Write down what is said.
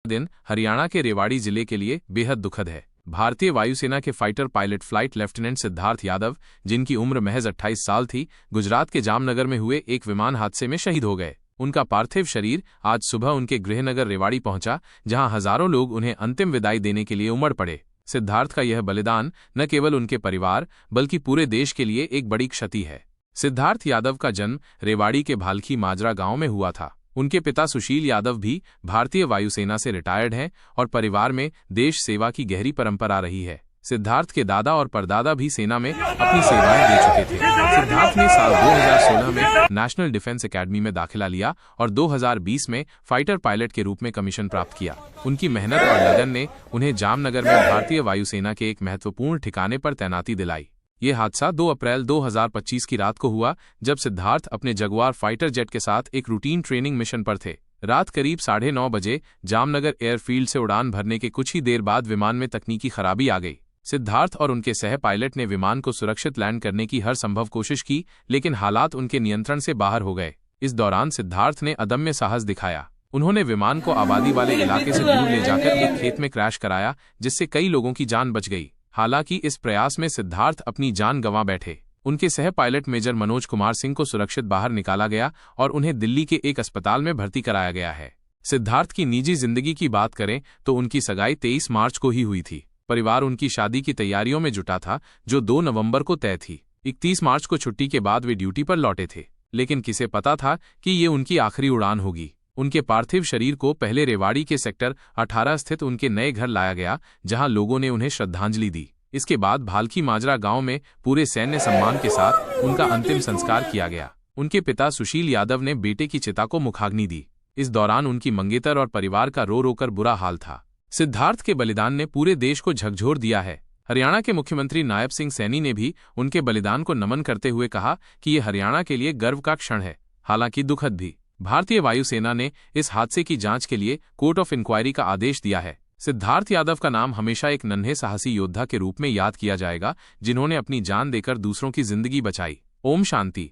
दिन हरियाणा के रेवाड़ी जिले के लिए बेहद दुखद है। भारतीय वायुसेना के fighter pilot flight lieutenant Siddharth Yadav, जिनकी उम्र महज 28 साल थी, गुजरात के जामनगर में हुए एक विमान हादसे में शहीद हो गए। उनका पार्थिव शरीर आज सुबह उनके गृहनगर रेवाड़ी पहुंचा, जहां हजारों लोग उन्हें अंतिम विदाई देने के लिए उमड़ पड़े। सिद्धार्थ का यह बलिदान न केवल उनके परिवार बल्कि पूरे देश के लिए एक बड़ी क्षति है। सिद्धार्थ यादव का जन्म रेवाड़ी के भालखी माजरा गांव में हुआ था। उनके पिता सुशील यादव भी भारतीय वायुसेना से रिटायर्ड हैं और परिवार में देश सेवा की गहरी परंपरा रही है। सिद्धार्थ के दादा और परदादा भी सेना में अपनी सेवाएं दे चुके थे। सिद्धार्थ ने साल 2016 में नेशनल डिफेंस एकेडमी में दाखिला लिया और 2020 में फाइटर पायलट के रूप में कमीशन प्राप्त किया। उनकी मेहनत और लगन ने उन्हें जामनगर में भारतीय वायुसेना के एक महत्वपूर्ण ठिकाने पर तैनाती दिलाई। ये हादसा 2 अप्रैल 2025 की रात को हुआ, जब सिद्धार्थ अपने जगुआर फाइटर जेट के साथ एक रूटीन ट्रेनिंग मिशन पर थे। रात करीब 9:30 बजे जामनगर एयरफील्ड से उड़ान भरने के कुछ ही देर बाद विमान में तकनीकी खराबी आ गई। सिद्धार्थ और उनके सह पायलट ने विमान को सुरक्षित लैंड करने की हर संभव कोशिश की, लेकिन हालात उनके नियंत्रण से बाहर हो गए। इस दौरान सिद्धार्थ ने अदम्य साहस दिखाया। उन्होंने विमान को आबादी वाले इलाके से दूर ले जाकर एक खेत में क्रैश कराया, जिससे कई लोगों की जान बच गई। हालांकि इस प्रयास में सिद्धार्थ अपनी जान गंवा बैठे। उनके सह पायलट मेजर मनोज कुमार सिंह को सुरक्षित बाहर निकाला गया और उन्हें दिल्ली के एक अस्पताल में भर्ती कराया गया है। सिद्धार्थ की निजी जिंदगी की बात करें तो उनकी सगाई 23 मार्च को ही हुई थी। परिवार उनकी शादी की तैयारियों में जुटा था, जो 2 नवंबर को तय थी। 31 मार्च को छुट्टी के बाद वे ड्यूटी पर लौटे थे, लेकिन किसे पता था कि ये उनकी आखिरी उड़ान होगी। उनके पार्थिव शरीर को पहले रेवाड़ी के सेक्टर 18 स्थित उनके नए घर लाया गया, जहां लोगों ने उन्हें श्रद्धांजलि दी। इसके बाद भालखी माजरा गांव में पूरे सैन्य सम्मान के साथ उनका अंतिम संस्कार किया गया। उनके पिता सुशील यादव ने बेटे की चिता को मुखाग्नि दी। इस दौरान उनकी मंगेतर और परिवार का रो रो कर बुरा हाल था। सिद्धार्थ के बलिदान ने पूरे देश को झकझोर दिया है। हरियाणा के मुख्यमंत्री नायब सिंह सैनी ने भी उनके बलिदान को नमन करते हुए कहा कि ये हरियाणा के लिए गर्व का क्षण है, हालांकि दुखद भी। भारतीय वायुसेना ने इस हादसे की जांच के लिए कोर्ट ऑफ इंक्वायरी का आदेश दिया है। सिद्धार्थ यादव का नाम हमेशा एक नन्हे साहसी योद्धा के रूप में याद किया जाएगा, जिन्होंने अपनी जान देकर दूसरों की जिंदगी बचाई। ओम शांति।